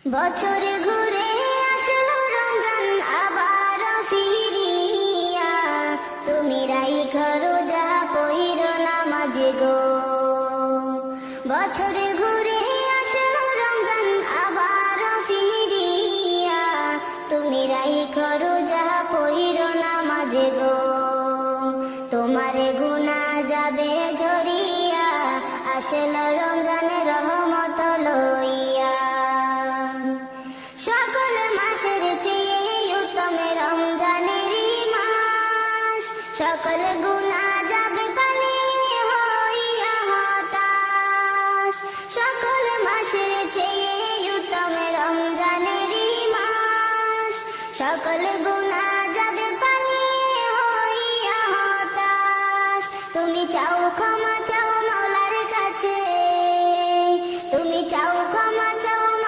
বছর ঘুরে আসলো রমজান আবার ফিরিয়া, তুমি রাইখো রোজা পইরো নামাজ গো। বছর ঘুরে আসলো রমজান আবার ফিরিয়া, তুমি রাইখো রোজা পইরো নামাজ গো। তোমার গুনাহ যাবে ঝরিয়া, আসলো রমজানের রহমত লইয়া। সকল মাসের চেয়ে উত্তম রমজানেরই মাস, সকল